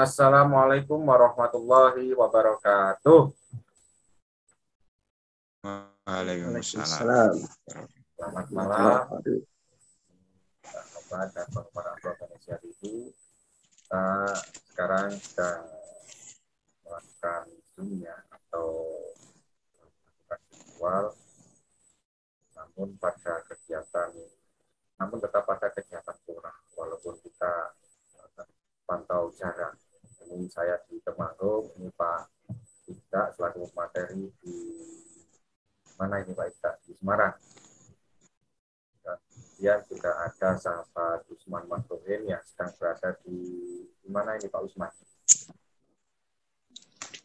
Assalamualaikum warahmatullahi wabarakatuh. Waalaikumsalam. Waalaikumsalam. Selamat malam. Sahabat dan para Indonesia TV. Kita sekarang sedang melakukan Zoom ya, atau melakukan virtual, namun tetap pada kegiatan kurang, walaupun kita pantau jarak. Ini saya di Temanggung, ini Pak Ida selaku materi di mana ini Pak Ida? Di Semarang. Kemudian juga ada sahabat Usman Maktuhin yang sedang berada di mana ini Pak Usman?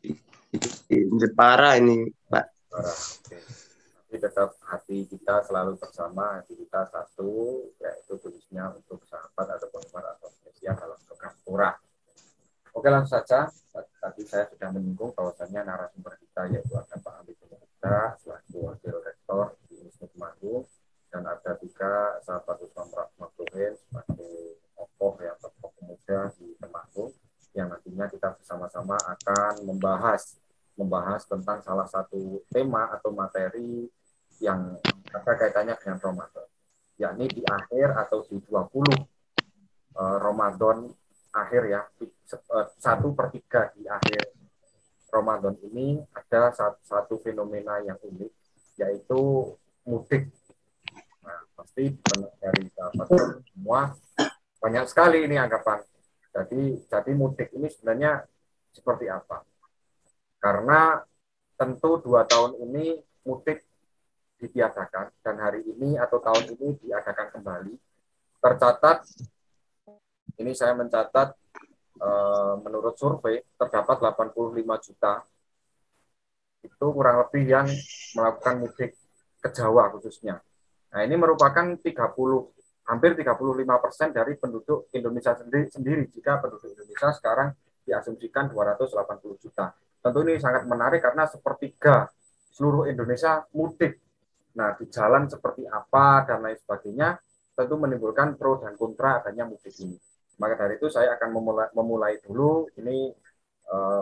Di Jepara ini, Pak. Oke. Tapi tetap hati kita selalu bersama, hati kita satu, yaitu tulisnya untuk sahabat atau penggemar atau spesial dalam program Torah. Oke, langsung saja. Tadi saya sudah menyinggung bahwasannya narasumber kita yaitu ada Pak Amri Kita selaku Wakil Rektor di Universitas Temanggung, dan ada juga sahabat Usman Maktuhin sebagai tokoh yang tokoh pemuda di Temanggung, yang nantinya kita bersama-sama akan membahas tentang salah satu tema atau materi yang ada kaitannya dengan Ramadan, yakni di akhir atau di 20 Ramadan akhir ya, 1/3 di akhir Ramadan ini ada satu fenomena yang unik, yaitu mudik. Nah, pasti dari sahabat semua banyak sekali ini anggapan. Jadi mudik ini sebenarnya seperti apa? Karena tentu 2 tahun ini mudik ditiadakan, dan hari ini atau tahun ini diadakan kembali. Tercatat, ini saya mencatat menurut survei terdapat 85 juta itu kurang lebih yang melakukan mudik ke Jawa khususnya. Nah, ini merupakan hampir 35% dari penduduk Indonesia sendiri jika penduduk Indonesia sekarang diasumsikan 280 juta. Tentu ini sangat menarik karena sepertiga seluruh Indonesia mudik. Nah, di jalan seperti apa dan lain sebagainya tentu menimbulkan pro dan kontra adanya mudik ini. Maka dari itu saya akan memulai dulu ini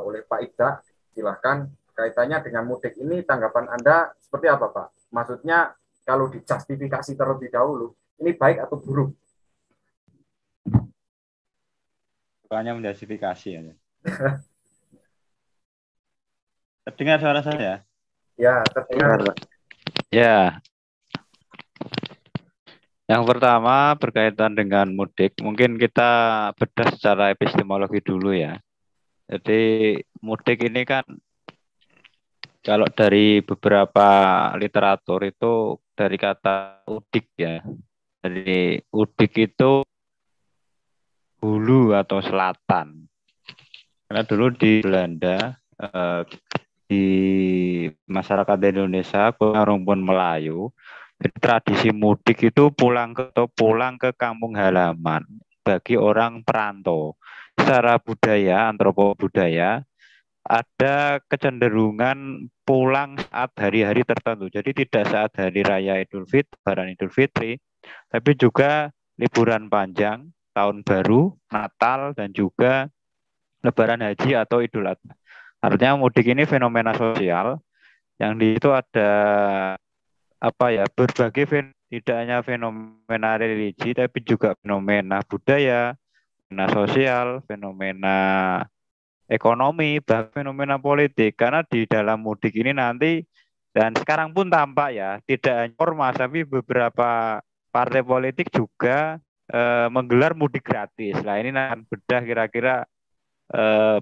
oleh Pak Ida. Silahkan, kaitannya dengan mudik ini tanggapan Anda seperti apa Pak? Maksudnya kalau dijustifikasi terlebih dahulu, ini baik atau buruk? Bukannya menjustifikasi ya. Terdengar suara saya? Ya, terdengar. Ya. Yang pertama berkaitan dengan mudik, mungkin kita bedah secara epistemologi dulu ya. Jadi mudik ini kan kalau dari beberapa literatur itu dari kata udik ya. Jadi udik itu hulu atau selatan. Karena dulu di Belanda di masyarakat Indonesia orang pun Melayu, jadi tradisi mudik itu pulang ke kampung halaman bagi orang perantau. Secara budaya, antropobudaya, ada kecenderungan pulang saat hari-hari tertentu. Jadi tidak saat hari raya Lebaran Idul Fitri, tapi juga liburan panjang, tahun baru, Natal, dan juga Lebaran Haji atau Idul Adha. Artinya mudik ini fenomena sosial yang di itu ada berbagai tidak hanya fenomena religi tapi juga fenomena budaya, fenomena sosial, fenomena ekonomi, bahkan fenomena politik. Karena di dalam mudik ini nanti dan sekarang pun tampak ya tidak hanya ormas tapi beberapa partai politik juga menggelar mudik gratis. Nah ini akan bedah kira-kira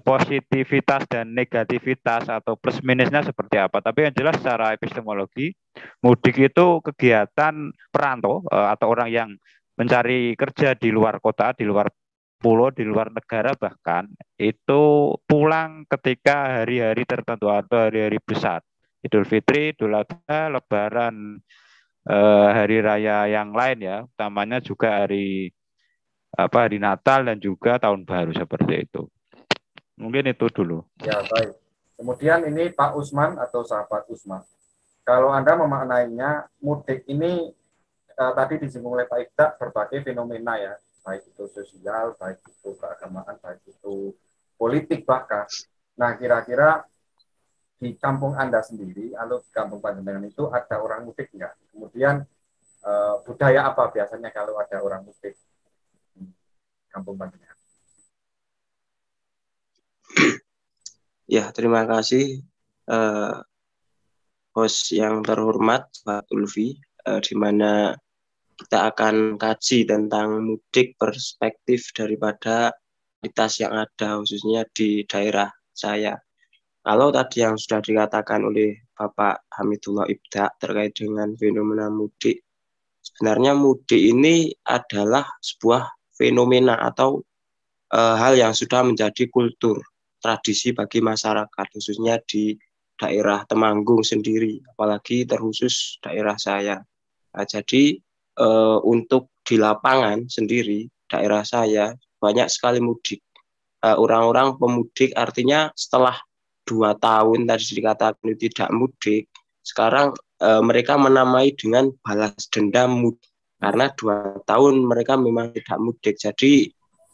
positivitas dan negativitas atau plus minusnya seperti apa. Tapi yang jelas secara epistemologi, mudik itu kegiatan perantau atau orang yang mencari kerja di luar kota, di luar pulau, di luar negara bahkan, itu pulang ketika hari-hari tertentu atau hari-hari besar. Idul Fitri, Idul Adha, Lebaran, hari raya yang lain ya, utamanya juga hari Natal dan juga Tahun Baru seperti itu. Mungkin itu dulu. Ya, baik. Kemudian ini Pak Usman atau sahabat Usman. Kalau Anda memaknainya, mudik ini tadi disinggung oleh Pak Ida berbagai fenomena ya, baik itu sosial, baik itu keagamaan, baik itu politik bahkan. Nah, kira-kira di kampung Anda sendiri atau di kampung Panjenengan itu ada orang mudik enggak? Kemudian budaya apa biasanya kalau ada orang mudik di kampung Panjenengan? Ya, terima kasih eh, host yang terhormat Pak Tulvi, di mana kita akan kaji tentang mudik perspektif daripada kualitas yang ada khususnya di daerah saya. Kalau tadi yang sudah dikatakan oleh Bapak Hamidullah Ibda terkait dengan fenomena mudik, sebenarnya mudik ini adalah sebuah fenomena atau hal yang sudah menjadi kultur, tradisi bagi masyarakat, khususnya di daerah Temanggung sendiri, apalagi terkhusus daerah saya. Nah, jadi untuk di lapangan sendiri, daerah saya banyak sekali mudik. Orang-orang pemudik artinya setelah 2 tahun tadi dikatakan tidak mudik, sekarang mereka menamai dengan balas dendam mudik. Karena 2 tahun mereka memang tidak mudik. Jadi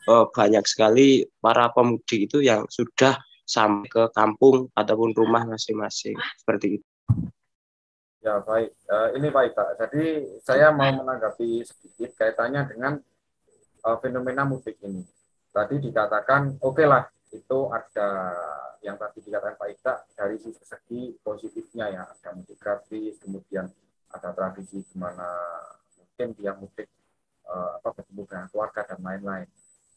banyak sekali para pemudik itu yang sudah sampai ke kampung ataupun rumah masing-masing. Seperti itu. Ya, baik. Ini baik, Pak. Jadi saya mau menanggapi sedikit kaitannya dengan fenomena mudik ini. Tadi dikatakan, oke lah, itu ada yang tadi dikatakan Pak Ita dari segi positifnya ya, ada mudik gratis, kemudian ada tradisi di mana mungkin dia mudik bertemu dengan keluarga dan lain-lain.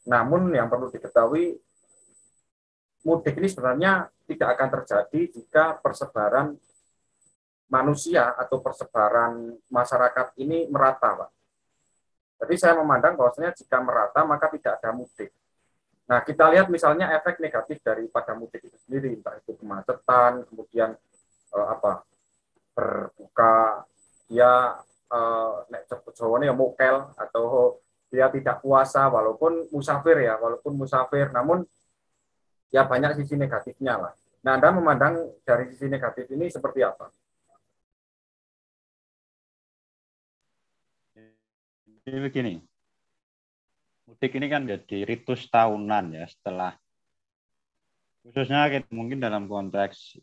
Namun yang perlu diketahui, mudik ini sebenarnya tidak akan terjadi jika persebaran manusia atau persebaran masyarakat ini merata, Pak. Jadi saya memandang bahwasanya jika merata maka tidak ada mudik. Nah, kita lihat misalnya efek negatif daripada mudik itu sendiri, entah itu kemacetan, kemudian berbuka, dia nek Jawane ya mokel atau dia tidak puasa walaupun musafir, namun ya banyak sisi negatifnya lah. Nah, Anda memandang dari sisi negatif ini seperti apa? Jadi begini, mudik ini kan jadi ritus tahunan ya setelah khususnya mungkin dalam konteks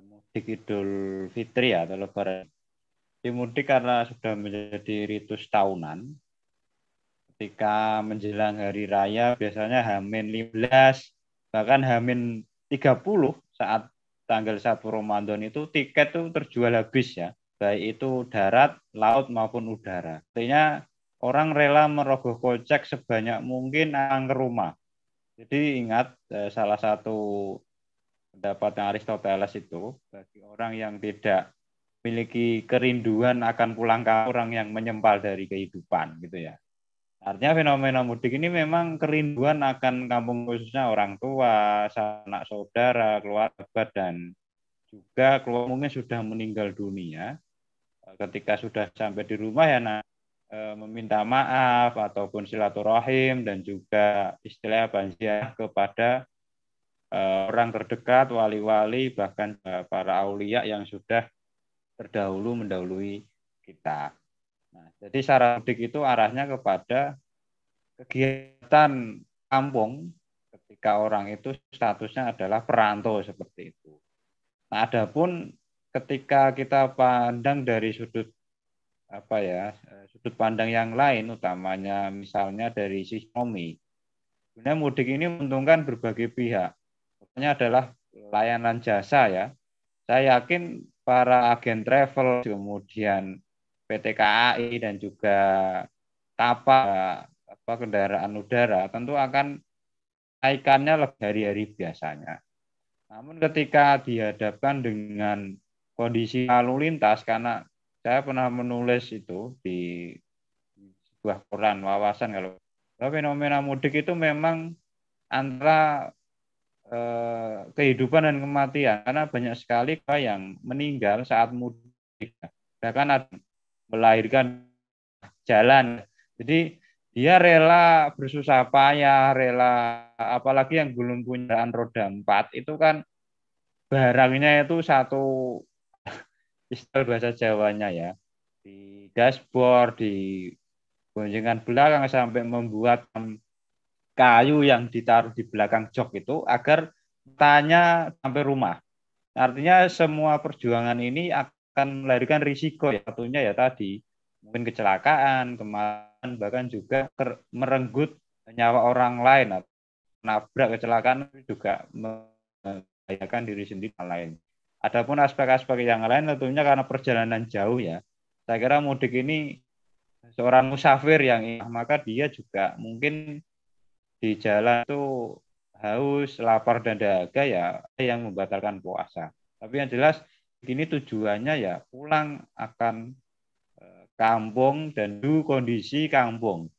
mudik Idul Fitri ya atau Lebaran. Di mudik karena sudah menjadi ritus tahunan, ketika menjelang hari raya biasanya H-15 bahkan H-30 saat tanggal 1 Ramadan itu tiket itu terjual habis ya, baik itu darat, laut maupun udara. Artinya orang rela merogoh kocek sebanyak mungkin ke rumah. Jadi ingat salah satu pendapat Aristoteles itu, bagi orang yang tidak memiliki kerinduan akan pulang ke orang yang menyempal dari kehidupan gitu ya. Artinya fenomena mudik ini memang kerinduan akan kampung khususnya orang tua, sanak saudara, keluarga dan juga keluarga mungkin sudah meninggal dunia. Ketika sudah sampai di rumah ya meminta maaf ataupun silaturahim dan juga istilah banziah kepada orang terdekat, wali-wali bahkan para aulia yang sudah terdahulu mendahului kita. Nah, jadi secara mudik itu arahnya kepada kegiatan kampung ketika orang itu statusnya adalah perantau seperti itu. Nah, adapun ketika kita pandang dari sudut sudut pandang yang lain, utamanya misalnya dari sisi ekonomi, sebenarnya mudik ini menguntungkan berbagai pihak. Pertama adalah layanan jasa ya. Saya yakin para agen travel, kemudian PT KAI dan juga kapal kendaraan udara tentu akan naikannya lebih hari-hari biasanya. Namun ketika dihadapkan dengan kondisi lalu lintas, karena saya pernah menulis itu di sebuah koran wawasan kalau fenomena mudik itu memang antara kehidupan dan kematian karena banyak sekali yang meninggal saat mudik, bahkan ada melahirkan jalan. Jadi dia rela bersusah payah, rela apalagi yang belum punya roda 4 itu kan barangnya itu satu istilah bahasa Jawanya ya di dashboard, di boncengan belakang sampai membuat kayu yang ditaruh di belakang jok itu agar tanya sampai rumah. Artinya semua perjuangan ini akan melahirkan risiko ya, satunya ya tadi mungkin kecelakaan, kematian, bahkan juga merenggut nyawa orang lain atau nabrak kecelakaan juga membahayakan diri sendiri dan lain. Adapun aspek-aspek yang lain tentunya karena perjalanan jauh ya. Saya kira mudik ini seorang musafir yang maka dia juga mungkin di jalan itu haus, lapar dan dahaga ya yang membatalkan puasa. Tapi yang jelas ini tujuannya ya pulang akan kampung dan kondisi kampung.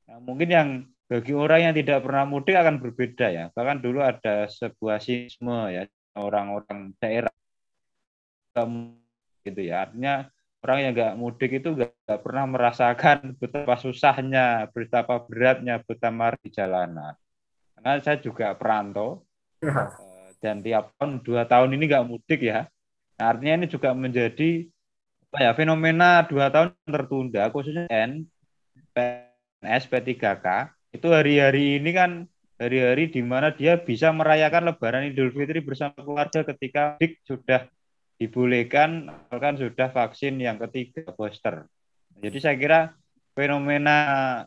Nah, mungkin yang bagi orang yang tidak pernah mudik akan berbeda ya. Bahkan dulu ada sebuah sisme ya orang-orang daerah gitu ya. Artinya orang yang nggak mudik itu nggak pernah merasakan betapa susahnya, betapa beratnya, betapa di jalanan. Karena saya juga perantau dan tiap tahun 2 tahun ini nggak mudik ya. Nah, artinya ini juga menjadi apa ya fenomena 2 tahun tertunda khususnya PNS P3K itu hari-hari ini kan hari-hari di mana dia bisa merayakan Lebaran Idul Fitri bersama keluarga ketika mudik sudah dibolehkan bahkan sudah vaksin yang ketiga booster. Jadi saya kira fenomena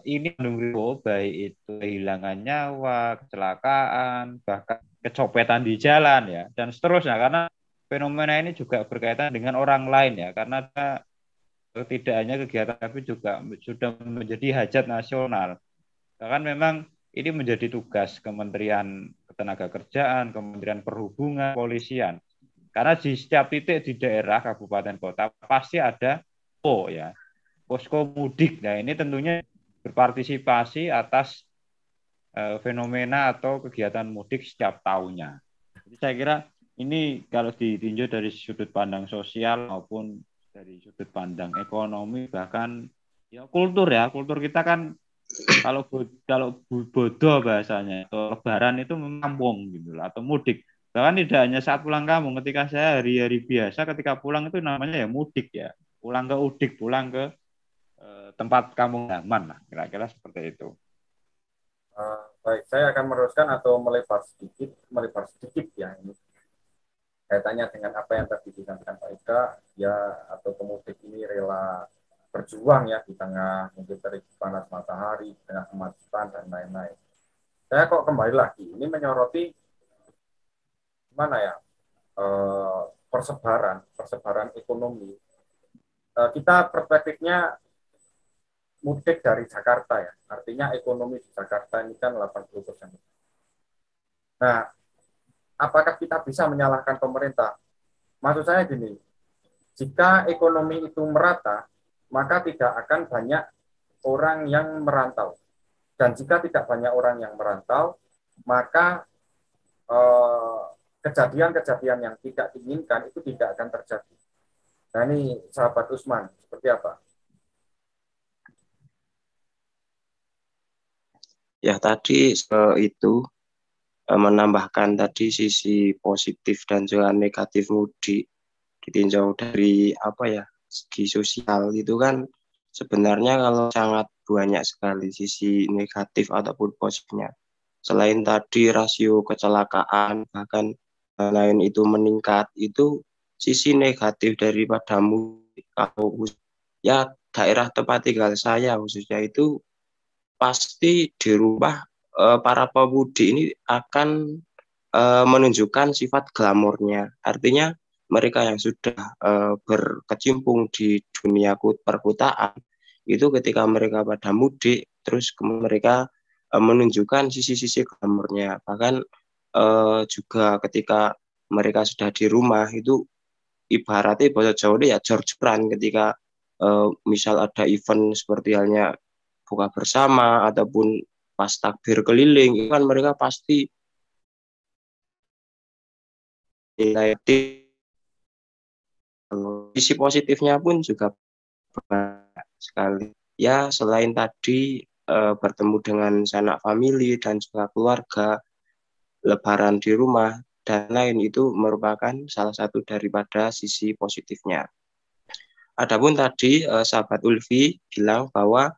ini mendukung baik itu kehilangan nyawa, kecelakaan, bahkan kecopetan di jalan ya dan seterusnya karena fenomena ini juga berkaitan dengan orang lain ya karena tidak hanya kegiatan tapi juga sudah menjadi hajat nasional. Bahkan memang ini menjadi tugas Kementerian Ketenagakerjaan, Kementerian Perhubungan, Kepolisian. Karena di setiap titik di daerah kabupaten kota pasti ada ya posko mudik. Nah ini tentunya berpartisipasi atas fenomena atau kegiatan mudik setiap tahunnya. Jadi saya kira ini kalau ditinjau dari sudut pandang sosial maupun dari sudut pandang ekonomi bahkan ya kultur kita kan kalau bodoh bahasanya atau lebaran itu mengambung gitu atau mudik bahkan tidak hanya saat pulang kampung ketika saya hari-hari biasa ketika pulang itu namanya ya mudik ya pulang ke udik pulang ke tempat kampung halaman lah kira-kira seperti itu. Baik, saya akan meneruskan atau melebar sedikit ya ini kaitannya dengan apa yang tadi disampaikan Pak Ika ya atau pemudik ini rela berjuang ya di tengah mungkin terik panas matahari, di tengah kemacetan dan lain-lain. Saya kok kembali lagi ini menyoroti mana ya persebaran ekonomi. Kita perspektifnya mudik dari Jakarta ya, artinya ekonomi di Jakarta ini kan 80%. Nah, apakah kita bisa menyalahkan pemerintah? Maksud saya gini, jika ekonomi itu merata, maka tidak akan banyak orang yang merantau. Dan jika tidak banyak orang yang merantau, maka kejadian-kejadian yang tidak diinginkan itu tidak akan terjadi. Nah ini sahabat Usman, seperti apa? Ya tadi itu menambahkan tadi sisi positif dan juga negatif mudik ditinjau dari apa ya segi sosial itu kan sebenarnya kalau sangat banyak sekali sisi negatif ataupun positifnya. Selain tadi rasio kecelakaan bahkan lain itu meningkat itu sisi negatif daripada mudik kalau ya daerah tempat tinggal saya khususnya itu pasti di rumah para pemudik ini akan menunjukkan sifat glamornya. Artinya mereka yang sudah berkecimpung di dunia perkutaan itu ketika mereka pada mudik terus mereka menunjukkan sisi-sisi glamornya. Bahkan juga ketika mereka sudah di rumah itu ibaratnya bahasa Jawa ya jor-joran ketika misal ada event seperti halnya buka bersama ataupun pas takbir keliling itu kan mereka pasti sisi positifnya pun juga banyak sekali ya selain tadi bertemu dengan sanak famili dan juga keluarga lebaran di rumah dan lain itu merupakan salah satu daripada sisi positifnya. Adapun tadi sahabat Ulfi bilang bahwa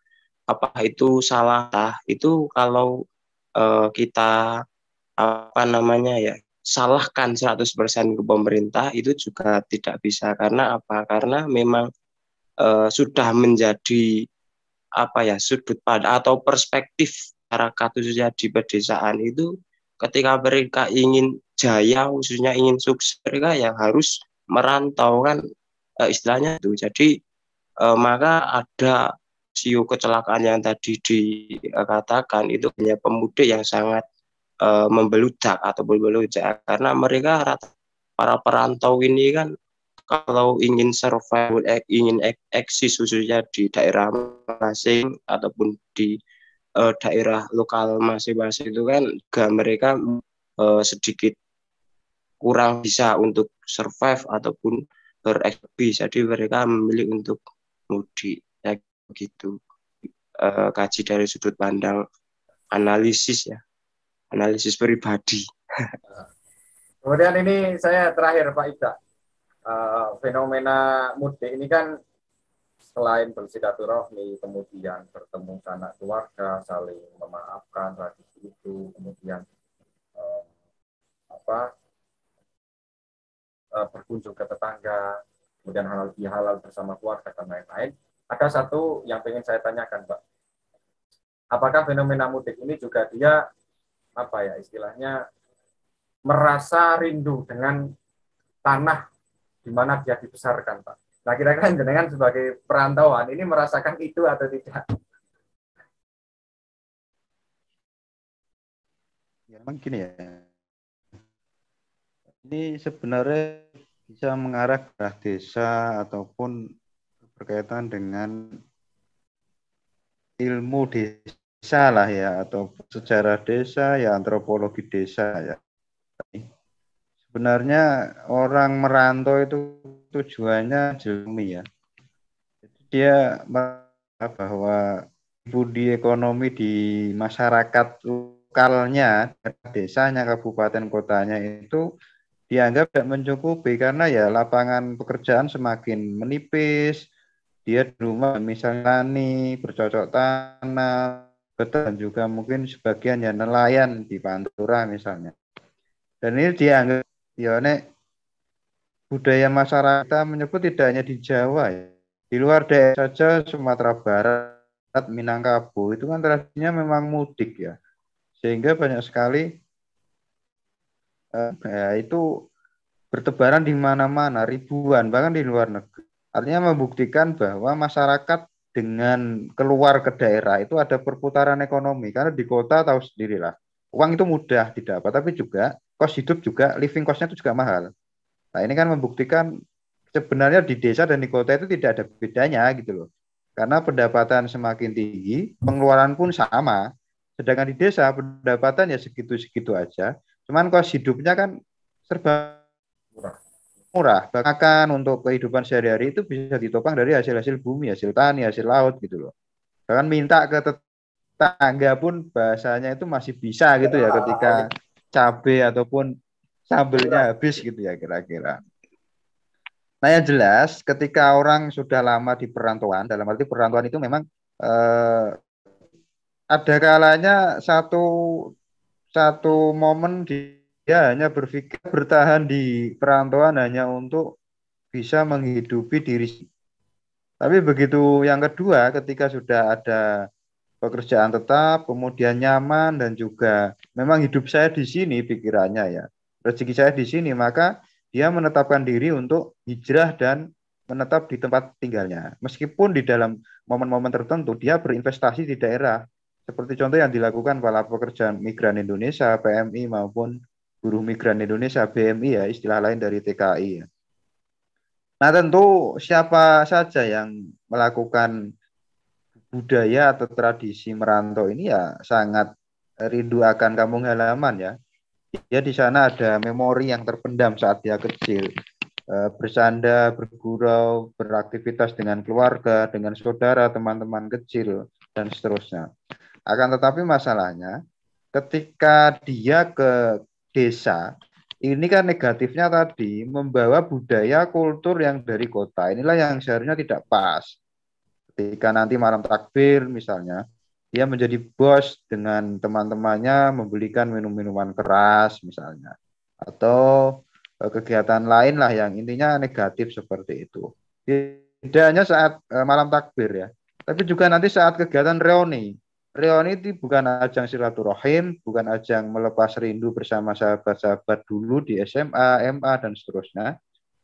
apa itu salah itu kalau kita apa namanya ya salahkan 100% ke pemerintah itu juga tidak bisa. Karena apa? Karena memang sudah menjadi apa ya sudut pandang atau perspektif masyarakat khususnya di pedesaan itu ketika mereka ingin jaya khususnya ingin sukses mereka yang harus merantau kan istilahnya itu. Jadi maka ada siu kecelakaan yang tadi dikatakan itu hanya pemudik yang sangat membeludak atau berbelujak karena mereka para perantau ini kan kalau ingin survival, ingin eksis khususnya di daerah masing ataupun di daerah lokal masing-masing itu kan juga mereka sedikit kurang bisa untuk survive ataupun berekspedisi. Jadi mereka memilih untuk mudik ya begitu. Kaji dari sudut pandang analisis ya, analisis pribadi. Kemudian ini saya terakhir Pak Ida, fenomena mudik ini kan selain bersilaturahmi, kemudian bertemu sanak keluarga, saling memaafkan tradisi itu, kemudian berkunjung ke tetangga, kemudian halal bihalal bersama keluarga dan lain-lain. Ada satu yang ingin saya tanyakan, Pak. Apakah fenomena mudik ini juga dia apa ya istilahnya merasa rindu dengan tanah di mana dia dibesarkan, Pak? Nah, kira-kira jenengan sebagai perantauan ini merasakan itu atau tidak? Ya, memang gini ya. Ini sebenarnya bisa mengarah ke desa ataupun berkaitan dengan ilmu desa lah ya, atau sejarah desa ya, antropologi desa ya. Sebenarnya orang merantau itu tujuannya jelmi ya. Jadi dia merasa bahwa budi ekonomi di masyarakat lokalnya, desanya, kabupaten kotanya itu dianggap tidak mencukupi karena ya lapangan pekerjaan semakin menipis, dia di rumah misalnya tani, bercocok tanam, dan juga mungkin sebagian ya nelayan di Pantura misalnya. Dan ini dianggap ya nek budaya masyarakat menyebut tidak hanya di Jawa ya. Di luar daerah saja Sumatera Barat, Minangkabau itu kan tradisinya memang mudik ya. Sehingga banyak sekali ya, itu bertebaran di mana-mana, ribuan, bahkan di luar negeri. Artinya membuktikan bahwa masyarakat dengan keluar ke daerah itu ada perputaran ekonomi. Karena di kota tahu sendirilah, uang itu mudah didapat, tapi juga kos hidup juga, living cost-nya itu juga mahal. Nah ini kan membuktikan sebenarnya di desa dan di kota itu tidak ada bedanya gitu loh. Karena pendapatan semakin tinggi, pengeluaran pun sama. Sedangkan di desa pendapatan ya segitu-segitu aja. Cuman kos hidupnya kan serba murah. Bahkan untuk kehidupan sehari-hari itu bisa ditopang dari hasil-hasil bumi, hasil tani, hasil laut gitu loh. Bahkan minta ke tetangga pun bahasanya itu masih bisa gitu ya ketika cabai ataupun sambelnya habis gitu ya kira-kira. Nah yang jelas ketika orang sudah lama di perantauan, dalam arti perantauan itu memang ada kalanya satu momen dia hanya berpikir bertahan di perantauan hanya untuk bisa menghidupi diri. Tapi begitu yang kedua, ketika sudah ada pekerjaan tetap, kemudian nyaman dan juga memang hidup saya di sini pikirannya ya, rezeki saya di sini, maka dia menetapkan diri untuk hijrah dan menetap di tempat tinggalnya. Meskipun di dalam momen-momen tertentu dia berinvestasi di daerah, seperti contoh yang dilakukan para pekerjaan migran Indonesia, PMI maupun buruh migran Indonesia, BMI ya, istilah lain dari TKI ya. Nah tentu siapa saja yang melakukan budaya atau tradisi merantau ini ya sangat rindu akan kampung halaman ya. Dia di sana ada memori yang terpendam saat dia kecil, bersanda, bergurau, beraktivitas dengan keluarga, dengan saudara, teman-teman kecil, dan seterusnya. Akan tetapi masalahnya ketika dia ke desa, ini kan negatifnya tadi membawa budaya kultur yang dari kota. Inilah yang seharusnya tidak pas. Ketika nanti malam takbir misalnya, dia menjadi bos dengan teman-temannya membelikan minum-minuman keras misalnya, atau kegiatan lain lah yang intinya negatif seperti itu. Tidak hanya saat malam takbir ya, tapi juga nanti saat kegiatan reuni. Reuni itu bukan ajang silaturahim, bukan ajang melepas rindu bersama sahabat-sahabat dulu di SMA, MA, dan seterusnya,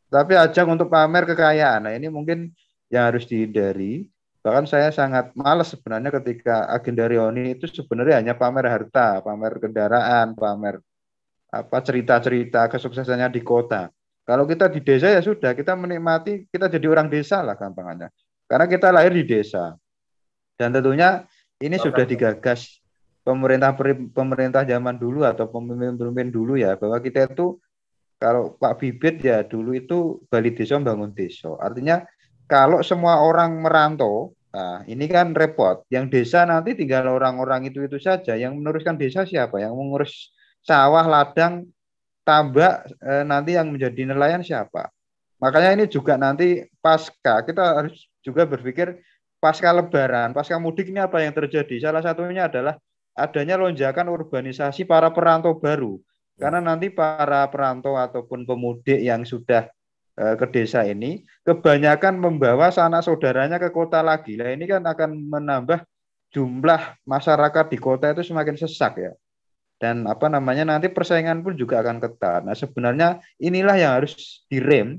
tapi ajang untuk pamer kekayaan. Nah, ini mungkin yang harus dihindari. Bahkan saya sangat malas sebenarnya ketika agenda reuni itu sebenarnya hanya pamer harta, pamer kendaraan, pamer apa cerita-cerita kesuksesannya di kota. Kalau kita di desa ya sudah, kita menikmati, kita jadi orang desa lah gampangannya. Karena kita lahir di desa. Dan tentunya ini sudah digagas pemerintah zaman dulu atau pemimpin-pemimpin dulu ya, bahwa kita itu kalau Pak Bibit ya dulu itu Bali Desa bangun desa. Artinya kalau semua orang merantau, nah ini kan repot. Yang desa nanti tinggal orang-orang itu saja. Yang meneruskan desa siapa? Yang mengurus sawah, ladang, tambak, nanti yang menjadi nelayan siapa? Makanya ini juga nanti pasca kita harus juga berpikir pasca Lebaran, pasca mudik ini apa yang terjadi? Salah satunya adalah adanya lonjakan urbanisasi para perantau baru. Karena nanti para perantau ataupun pemudik yang sudah ke desa ini kebanyakan membawa sanak saudaranya ke kota lagi. Nah, ini kan akan menambah jumlah masyarakat di kota itu semakin sesak ya. Dan apa namanya nanti persaingan pun juga akan ketat. Nah, sebenarnya inilah yang harus direm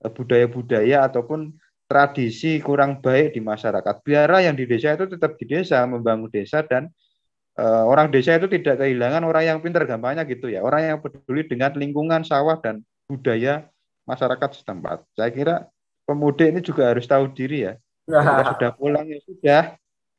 budaya-budaya ataupun tradisi kurang baik di masyarakat. Biarlah yang di desa itu tetap di desa, membangun desa, dan orang desa itu tidak kehilangan orang yang pintar, gampangnya gitu ya. Orang yang peduli dengan lingkungan sawah dan budaya masyarakat setempat. Saya kira pemudik ini juga harus tahu diri ya. Ketika sudah pulang ya sudah,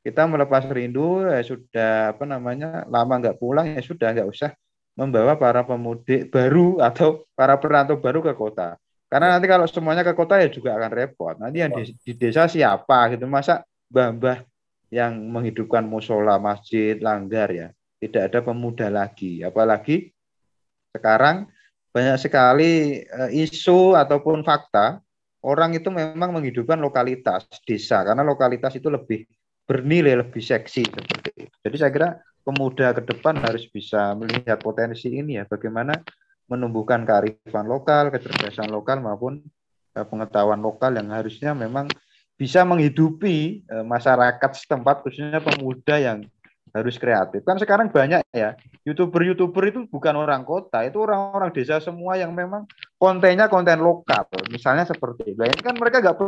kita melepas rindu ya sudah, apa namanya, lama nggak pulang ya sudah, nggak usah membawa para pemudik baru atau para perantau baru ke kota. Karena nanti kalau semuanya ke kota ya juga akan repot. Nanti yang di desa siapa gitu, masa mbah-mbah yang menghidupkan musola, masjid, langgar ya. Tidak ada pemuda lagi. Apalagi sekarang banyak sekali isu ataupun fakta orang itu memang menghidupkan lokalitas desa karena lokalitas itu lebih bernilai, lebih seksi seperti itu. Jadi saya kira pemuda ke depan harus bisa melihat potensi ini ya, bagaimana menumbuhkan kearifan lokal, kecerdasan lokal maupun pengetahuan lokal yang harusnya memang bisa menghidupi masyarakat setempat, khususnya pemuda yang harus kreatif. Kan sekarang banyak ya, YouTuber itu bukan orang kota, itu orang-orang desa semua yang memang kontennya konten lokal. Misalnya seperti itu. Ini kan mereka nggak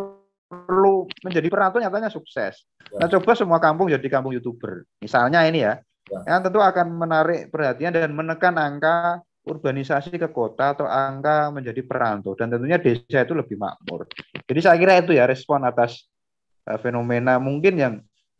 perlu menjadi perantau, nyatanya sukses. Nah, coba semua kampung jadi kampung YouTuber. Misalnya ini ya, yang tentu akan menarik perhatian dan menekan angka urbanisasi ke kota atau angka menjadi perantau, dan tentunya desa itu lebih makmur. Jadi saya kira itu ya respon atas fenomena mungkin yang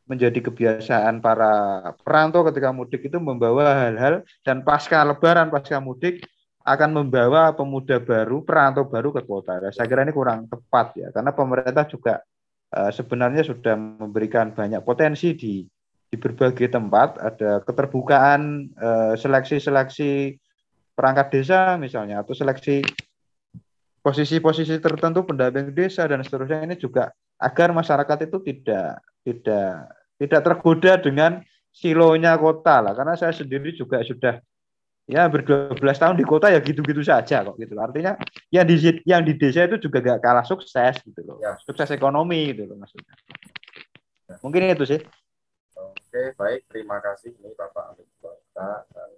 menjadi kebiasaan para perantau ketika mudik itu membawa hal-hal, dan pasca Lebaran, pasca mudik akan membawa pemuda baru, perantau baru ke kota. Nah, saya kira ini kurang tepat ya, karena pemerintah juga sebenarnya sudah memberikan banyak potensi di berbagai tempat, ada keterbukaan seleksi-seleksi perangkat desa misalnya, atau seleksi posisi-posisi tertentu pendamping desa dan seterusnya, ini juga agar masyarakat itu tidak tergoda dengan silonya kota lah, karena saya sendiri juga sudah ya ber-12 tahun di kota ya gitu-gitu saja kok gitu. Artinya yang di desa itu juga gak kalah sukses gitu loh. Ya. Sukses ekonomi gitu loh maksudnya. Mungkin itu sih. Oke, baik, terima kasih ini Bapak Amin Bata dan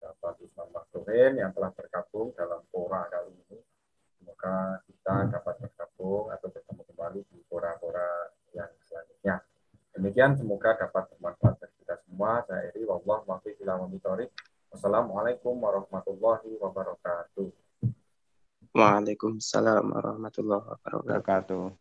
Bapak Usman Makturin yang telah bergabung dalam fora kali ini. Semoga kita dapat bergabung atau bertemu kembali di fora-fora yang selanjutnya. Demikian, semoga dapat bermanfaat bagi kita semua. Saya Eri, wallahu muwaffiq ila aqwamit. Wassalamualaikum warahmatullahi wabarakatuh. Waalaikumsalam warahmatullahi wabarakatuh.